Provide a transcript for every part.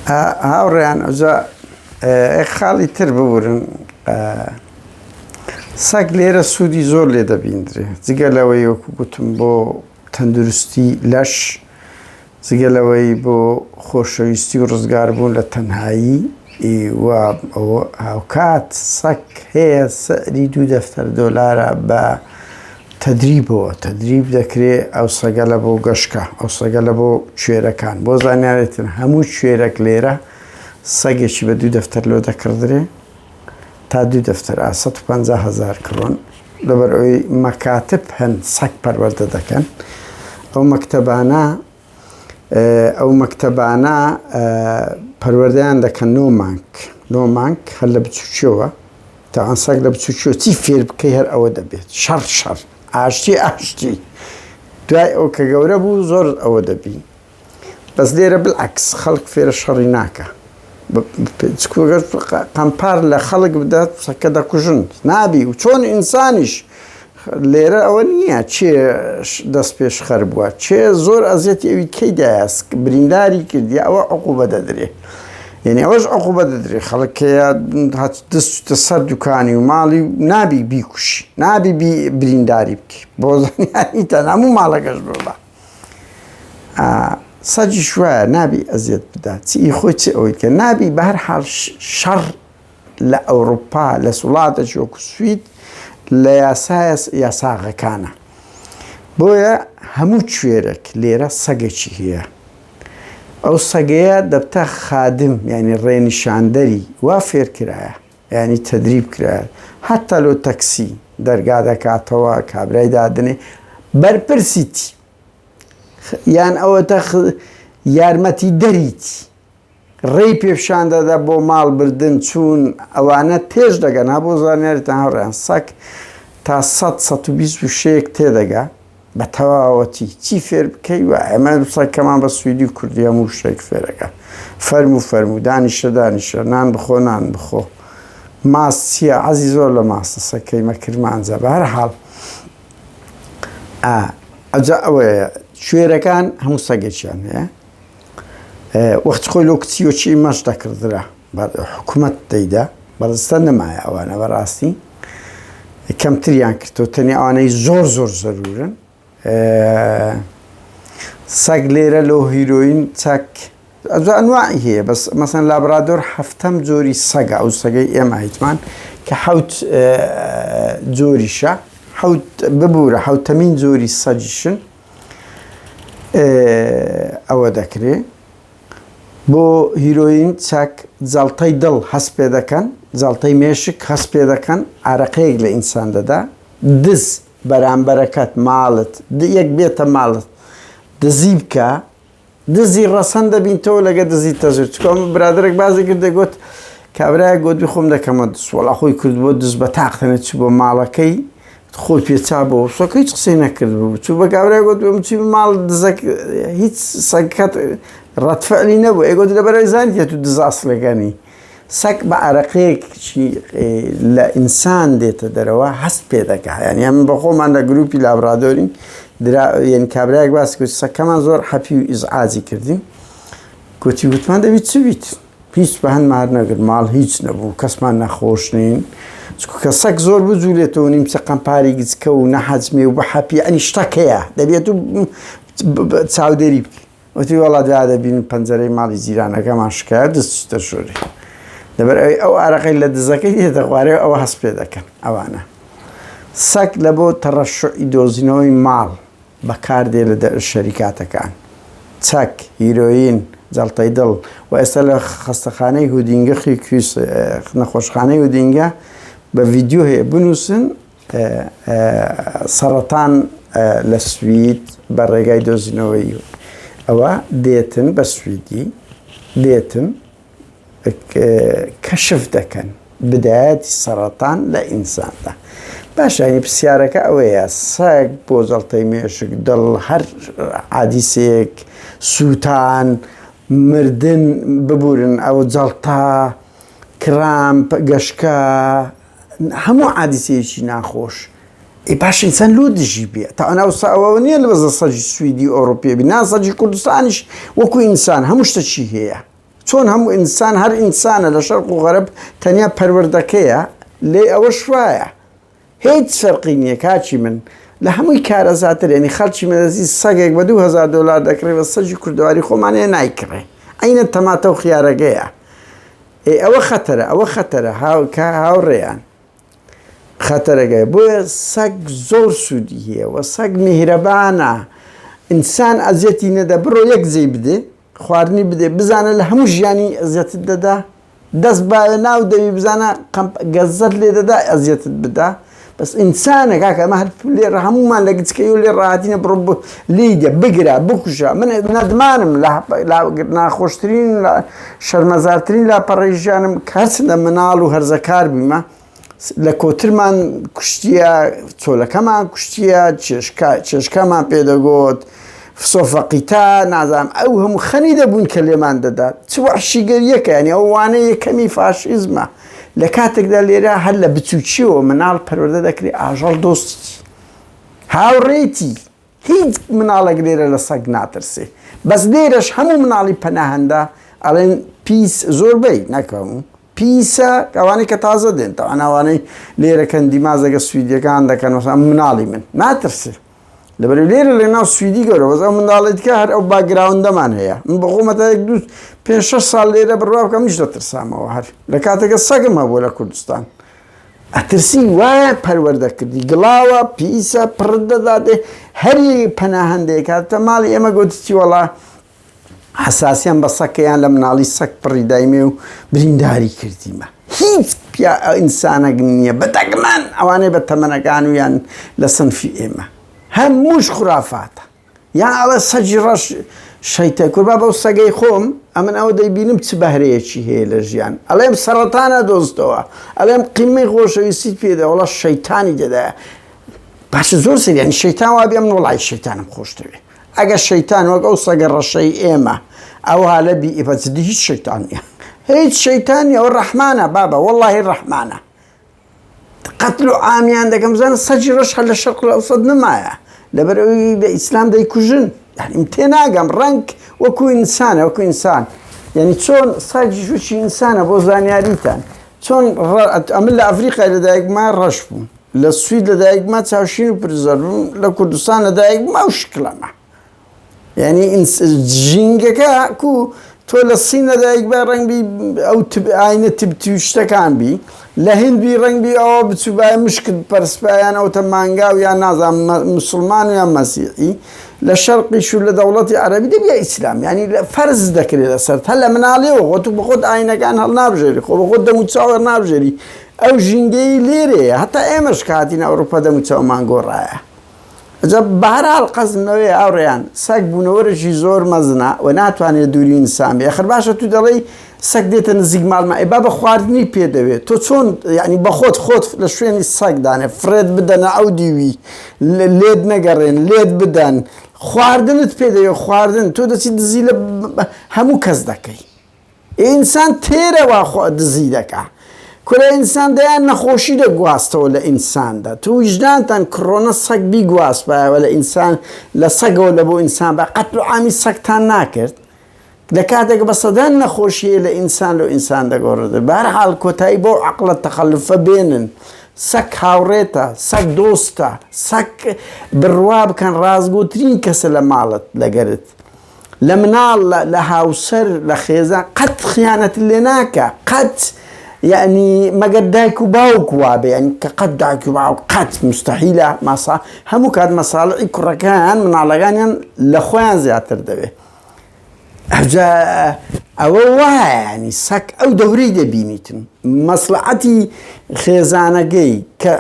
هاوڕێیان ئەوجا خاڵی تر ببورن سەگ لێرە سوودی زۆر لێ دەبیندرێ جگە لەوەی وەکو گوتم بۆ تەندروستی لەش جگە لەوەی بۆ خۆشەویستی و ڕزگاربوون لە تەنهایی و هاوکات سەگ هەیە سەری $2 بە تەدریبەوە تەدریب دەکرێت ئەو سەگە لە بۆ گەشکە ئەو سەگە لە بۆ کوێرەکان بۆ زانیارێتن هەموو کوێرەك لێرە سەگێکی بە $2 لۆ دەکردرێ تا $2 150,000 کڕۆن لەبەر ئەوەی مەکاتب هەن سەگ پەروەردە دەکەن ئەو مەکتەبانە پەروەردەیان دەکەن نۆ مانگ هەر لە بچووکیەوە تاوان سەگ لە بچووکیەوە چی فێر بکەی هەر ئەوە دەبێت شەڕ ئاشتی دوای ئەو کە گەورە بوو زۆر ئەوە دەبی بەس لێرە بالعکس خەڵک فێرە شەڕی ناکە قەمپار لە خەڵک بدات سەکە دەکوژن نابی و چۆن ئینسانیش لێرە ئەوە نییە چێ دەست پێش خەر بووە چێ زۆر ئەزیەتی ئەوی کەی دایست برینداری کردی ئەوە عقوبە دەدرێ یعنی ئەوەش عقوبە دەدرێ خەڵکەیە دەستە سەر دوکانی و ماڵی نابی بیکوشی نابی برینداری بکە بۆ زانیاری تەن هەموو ماڵەکەش بڵە سەجی شوایە نابی ئەزیەت بدات چی خۆی چ ئەوەی کە نابی بە هەر حاڵ شەڕ لە ئەوروپا لە وڵاتێکی وەکو سوید لە یاساغەکانە بۆیە هەموو کوێرەك لێرە سەگێکی هەیە ئەو سەگەیە دەبتە خادم یعنی ڕێنیشاندەری وا فێر کرایە یعنی تەدریب کرایە هەتا لۆ تەکسی دەرگا دەکاتەوە کابرای دادنێ بەرپرسیتی یان ئەوەتە یارمەتی دەریتی ڕێی پێشان دەدا بۆ ماڵ بردن چوون ئەوانە تێژ دەگەن ها بۆ زانیاریتان هەڕێیان سەگ تا 126 تێدەگا بە تەواوەتی چی فێر بکەی وە ئەمە سەگەکەمان بە سویدی و کوردی هەموو شتێک فێرەکە فەرمو دانیشە نان بخۆ ماس چییە عەزی زۆر لە ماسە سەگەکەی مەکرمانجە بە هەر حاڵ ئەجا ئەوەیە کوێرەکان هەموو سەگێکیان هەیە وەختی خۆی لۆ کچیوەچی مەش دەکردرا حکوومەت دەیدا بەڕستە نەمایە ئەوانە بەڕاستی کەمتریان کردەوە تەنیا ئەوانەی زۆر زەرورن سەگ لێرە لۆ هیرۆین چاک ئەجا ئەنواعی هەیە بەس مەسەن لابرادۆر هەفتەم جۆری سەگە ئەو سەگەی ئێمە هیتمان کە حەوت جۆریشە ببوورە حەوتەمین جۆری سەگیشن ئەوە دەکرێت بۆ هیرۆین چاک جاڵتەی دڵ هەست پێ دەکەن جاڵتەی مێشک هەست پێ دەکەن ئارەقەیەک لە ئینسان دەدا دز بەرامبەرەکەت ماڵت یەک بێتە ماڵت دزی بکە دزی ڕەسەن دەبینتەوە لەگە دزی تەژر چکۆم برادرێک بازی کرد دەگوت کابرایە گوت خۆم دەکەمە دز وەڵا خۆی کرد بۆ دز بە تاقتەنە چ بۆ ماڵەکەی خۆی پێچا بۆ سۆکە هیچ قسەی نەکرد بوو چوو بە کابرای گوت چی ماڵ دزەک هیچ سەگەکەت ڕەتفعلی نەبوو ئێگوت لەبەرەوەی زانیتە تو دز ئەسڵەکانی سەگ بە عەرەقەیەکی لە ئینسان دێتە دەرەوە هەست پێ دەکا یعنی ئەمە بە خۆمان لە گروپی لابرادۆرین یعنی کابرایەک باسی کرد سەگەکەمان زۆر حەپی و ئیزعاجی کردیم گوتمان دەبێت چ بیت هیچ بە هەندمان نەگرت ماڵ هیچ نەبوو کەسمان نەخۆش نین کە سەگ زۆر بجوولێتەوە نیمچە قەمپاری گچکە و نەحەجمێ و بە حەپی ئەنی شتەکەیە دەبێت و چاودێری بکە وتی وەڵا دوا دەبین پەنجەرەی ماڵی جیرانەکەمان شکایە دەستە شۆری لەبەر ئەو ئارەقەی لە دزەکەی دێتە خوارێ ئەوە هەست پێ دەکەن ئەوانە سەگ لە بۆ تەڕەشعی دۆزینەوەی ماڵ بەکاردێ لە شەریکاتەکان چەک هیرۆین جەڵتەی دڵ و ئێستا لە خەستەخانەی هودینگە نەخۆشخانەی هودینگە بە ڤیدیۆ هەیە بنووسن سەرەتان لە سوید بە ڕێگای دۆزینەوەی ئەوە دێتن بە سویدی دێتن کەشف دەکەن بدایەتی سەرەتان لە ئینساندا باشانی پرسیارەکە ئەوەیە سەگ بۆ جەڵتەی مێشک دڵ هەر عادیسێک سووتان مردن ببورن ئەو جەڵتا کرامپ گەشکە هەموو عادیسەیەکی ناخۆش باش ئینسان لۆ دژی بێ تا ئەوە نییە لە بەزە سەجی سویدی ئۆڕۆپیە بی نا سەجی کوردستانیش وەکو ئینسان هەموو شتەچی هەیە چۆن هەموو ئینسان هەر ئینسانە لە شەرق و غەرب تەنیا پەروەردەکەیە لێ ئەوە شوایە هیچ فەرقی نییە کاچی من لە هەمووی کارەزاتر ینی خەڵکی مەدەزی سەگێک بە 2000 دلار دەکرێت بە سەجی کوردەواری خۆمانەیە نایکڕێ ئەینە تەماتە و خیارەگەیە ئەوە خەتەرە ئەوە خەتەرە هاوڕێیان خەتەرەگەی بۆیە سەگ زۆر سوودی هەیە و سەگ میهرەبانە ئینسان ئەزیەتی نەدە بڕۆ یەک جێی بدێ خواردنی بدێ بزانە لە هەموو ژیانی ئەزیەتت دەدا دەست باە ناو دەوی بزانە گەزت لێ دەدا ئەزیەتت بدا بەس ئینسانە کاکە ئەمە هەر لێرە هەمومان لە گچکەی و لێ ڕاهاتینە بڕۆ لیدە بگرە بکوژە من نەدمانم ناخۆشترین شەرمەزارترین لاپەڕەی کەسنە مناڵ و هەرزەکار بیمە لە کۆترمان کوشتیە چۆلەکەمان کوشتیە چێشکەمان پێدەگۆت سۆفەقیتا نازانم ئەو هەموو خەنی دەبوون کە لێمان دەدات چ وەحشیگەریەکە ینی ئەو وانەیە یەکەمی فاشیزمە لە کاتێکدا لێرە هەر لە بچووچیەوە مناڵ پەروەردە دەکرێت ئاژەڵ دۆستی هاوڕێتی هیچ مناڵێک لێرە لە سەگ ناترسێ بەس لێرەش هەموو مناڵی پەناهەندە ئەڵێن پیس زۆربەی نەکەم پیسە ئەوانەی کە تازە دێن ئەوانەی لێرەکەن دیمازەگە سویدیەکان دەکەن وەسا مناڵی من ناترسێ لەبەر لێرە لە ناو سویدی گەورە وەزە منداڵێتکە هەر ئەو باگراوندەمان هەیە من بەخۆمەتە 5-6 ساڵ لێرە بڕوا بکەم هیچ دەترسامەوە هەر لە کاتێکە سەگم هەبووە لە کوردستان ئەترسی وایە پەروەردەکردی گڵاوە پیسە پڕت دەداتێ هەری پەناهەندەیە کاتە ماڵی ئێمە گوتیی وەڵا حساسیان بە سەکەیان لە مناڵی سەگ پڕی دایمێ و برینداری کردیمە هیچ ئینسانێک نییە بەدەگمەن ئەوانەی بە تەمەنەکان و یان لە سنفی ئێمە هەمووش خورافاتە یان ئەڵە سەجی ڕەش شەیتە کوربا بەو سەگەی خۆم ئەمن ئەوە دەیبینم چ بەهرەیەکی هەیە لە ژیان ئەڵێم سەرەتانە دۆستەوە ئەڵێم قیمەی خۆشەویستیت پێدا وڵا شەیتانی دەدایە باشە زۆر سریانی شەیتان وا بێم وڵای شەیتانم خۆشتەوێ ئەگە شەیتان وەک ئەو سەگە ڕەشەی ئێمە ئەو هالە بی ئیفەجدی هیچ شەیتانیە هیچ شەیتانی ئەو ڕەحمانە بابە وەڵڵاهی ڕەحمانە قەتل و عامیان دەکەم بزانە سەجی ڕەش هەر لە شەرق ئەوسەد نمایە لەبەر ئەوی لە ئیسلام دەیکوژن یعنی تێناگەم ڕەنگ وەکو ئینسانە وەکو ئینسان یعنی چۆن ساجی ژووچی ئینسانە بۆ زانیاریتان چۆن ئەمن لە ئەفریقای لەدایکما ڕەش بووم لە سوید لەدایکما چاوشین و پرزەر بووم لە کوردستان لەدایکما و شکلەمە یعنی ژینگەکە کو تۆ لە سین لەدایک بە ڕەنگبی ئەو ئاینە تبتی شتەکان بی لە هندبی ڕەنگبی ئەوە بچوبای مشکت پەرسپایان ئەوتە مانگاو یان نازان مسلمان و یان مەسیحی لە شەرقیش و لە دەوڵەتی عەرەبی دەبیا ئیسلام ینی فەرز دەکرێت لەسەرت هەر لە مناڵێەوە خۆ تو بەخۆت ئاینەکان هەڵ نابژێری خۆ بەخۆت دەم و چاوەڕ نابژێری ئەو ژینگەی لێرەیە هەتا ئێمەش کاتینە ئەوروپا دەم و چاومان گۆڕایە بەهەرحاڵ قەزمەوەی ئەوڕێیان سەگ بوونەوەرەشی زۆر مەزنە و ناتوانێت دووری ئینسان بێ خەر باشە تو دەڵێی سەگ دێتە نزیک ماڵمە ئێ با بە خواردنی پێدەوێت تۆ چۆن ینی بە خۆت لە شوێنی سەگدانێ فرێت بدەنە ئەو دیوی لێت نەگەڕێن لێت بدەن خواردنت پێدەوێت خواردن تۆ دەچی دزی لە هەموو کەس دەکەی ئینسان تێرەوە دزی دەکا کورە ئینسان دەیان نەخۆشی دەگواستەوە لە ئینساندا تو ویژدانتان کڕۆنە سەگ بیگواستبایەوە لە ئینسان لە سەگەوە لە بۆ ئینسان بە قەتل و عامی سەگتان ناکرد لە کاتێک بە سەدان نەخۆشیە لە ئینسان لە ئینسان دەگۆڕێت بەهەرحاڵ کۆتایی بۆ عەقڵە تەخەلوفە بێنن سەگ هاوڕێتە سەگ دۆستە سەگ بڕوا بکەن ڕازگۆترین کەسە لە ماڵت لەگەرت لە مناڵ لە هاوسەر لە خێزان قەت خیانەت لێ ناکە قەت یعنی مەگەر دایک و باوک وابێ ینی کە قەت دایک و باوک قەت مستەحیلە ماسا هەموو کات مەساڵحی کوڕەکان مناڵەکانیان لە خۆیان زیاتر دەبێت ئەوە وایە ینی سەگ ئەو دەورەی دەبینیتن مەسلحەتی خێزانەکەی کە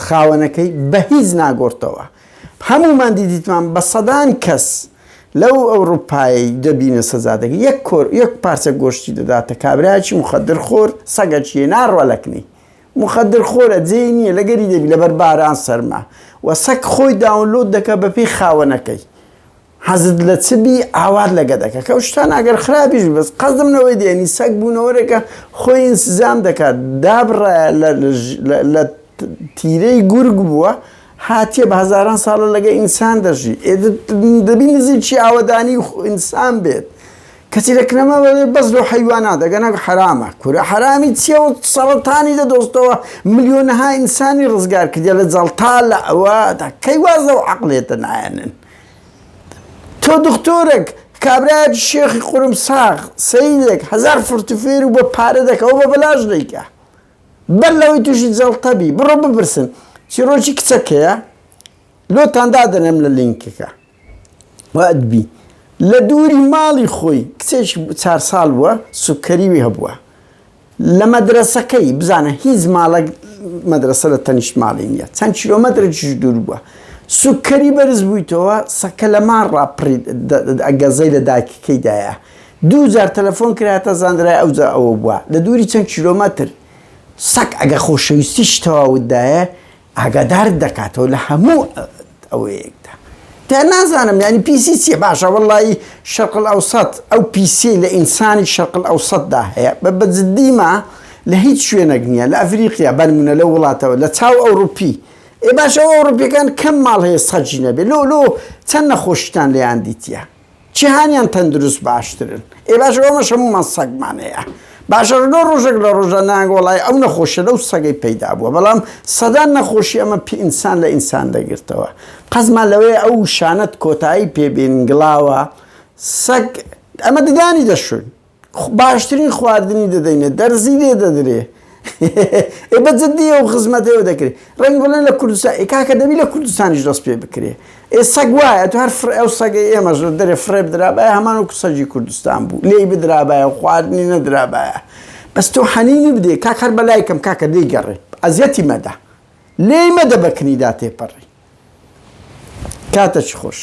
خاوەنەکەی بە هیچ ناگۆڕتەوە هەمومان دیدیتمان بە سەدان کەس لەو ئەوروپایی دەبینە سەزادەکە یەک پارچە گۆشتی دەداتە کابراایکی مخەدر خۆر سەگەچیە ناڕوەلەکنی مخەدر خۆرە جێی نییە لەگەری دەبی لەبەر باران سەرما و سەگ خۆی داونلۆد دەکە بەپێی خاوەنەکەی حەزت لە چبی ئاوات لەگە دەکە کە شتان ئەگەر خراپیش بەس قەزمنەوەی دێنی سەگ بوونەوەرێکە خۆی ئینسزام دەکات دابڕایە لە تیرەی گورگ بووە هاتیە بە هەزاران ساڵە لەگە ئینسان دەژی دەبی نزیکی ئاوەدانی ئینسان بێت کەسی لەکنەمە بەس لە حیوانات دەگەنە حرامە کورە حرامی چیە و سەڵەتانی دەدۆستەوە ملیۆنەها ئینسانی ڕزگار کردە لە جەڵتا لە ئەوەدا کەی وازە و عەقڵێتە نایەنن تۆ دکتۆرێک کابرایەت شێخی قورمساغ سەیدێک 1000 فرتوفێر و بە پارە دەکەوە بە بەلاژ دەیکە بەر لەوەی تووشی جەڵتەبی بڕۆ بپرسن چیرۆکی کچەکەیە لۆتان دادەنێم لە لینکەکە وەدبی لە دووری ماڵی خۆی کچێکی 4 ساڵ بووە سوکەریوی هەبووە لە مەدرسەکەی بزانە هیچ ماڵە مەدرسە لە تەنیشت ماڵی نییە چەند کیلۆمەترێکیش دوور بووە سوکەری بەرز بوویتەوە سەکە لە ماڕ ڕاپڕید ئەگەزەی لە داکیکەیدایە 2000 تەلەفۆن کراتە زانرای ئەوجا ئەوە بووە لە دووری چەند کیلۆمەتر سەک ئەگە خۆشەویستیش تەواودایە ئاگادار دەکاتەوە لە هەموو ئەوەیەکدا تا نازانم ینی پیسی چیە باشە وەڵی شەرق ئەوسەد ئەو پیسی لە ئینسانی شەرق ئەوسەددا هەیە بە جددیمە لە هیچ شوێنێک نییە لە ئەفریقیا بەرمونە لە وڵاتەوە لە چاو ئەوروپی باشە ئەوروپیەکان کەم ماڵ هەیە سەجی نەبێ لۆ چەند نەخۆشیتان لێیان دیتیە جیهانیان تەندروست باشترن باشە ئەومەش هەموومان سەگمان هەیە باشە لۆ ڕۆژێک لە ڕۆژە ناگۆڵای ئەو نەخۆشیە لەو سەگەی پەیدا بووە بەڵام سەدان نەخۆشی ئەمە ئینسان لە ئینسان دەگرتەوە قەزمان لەوەی ئەو شانەت کۆتایی پێبێن گڵاوە سەگ ئەمە ددانی دەشوین باشترین خواردنی دەدەینێ دەرزی لێ دەدرێ بە جددی ئەو خزمەتەوە دەکرێت ڕەنگ بڵێن لە کوردستان کاکە دەبی لە کوردستانیش دەست پێ بکرێ سەگ وایە تو هەر ئەو سەگەی ئێمەش دەرێ فرێ بدرابایە هەمان وەکو سەگی کوردستان بوو لێی بدرابایە و خواردنی نەدرابایە بەس تۆ حەنینی بدێ کاک هەر بەلایکەم کاکە لێی گەڕێ ئەزیەتی مەدە لێی مەدە بەکنیدا تێپەڕی کاتە چی خۆش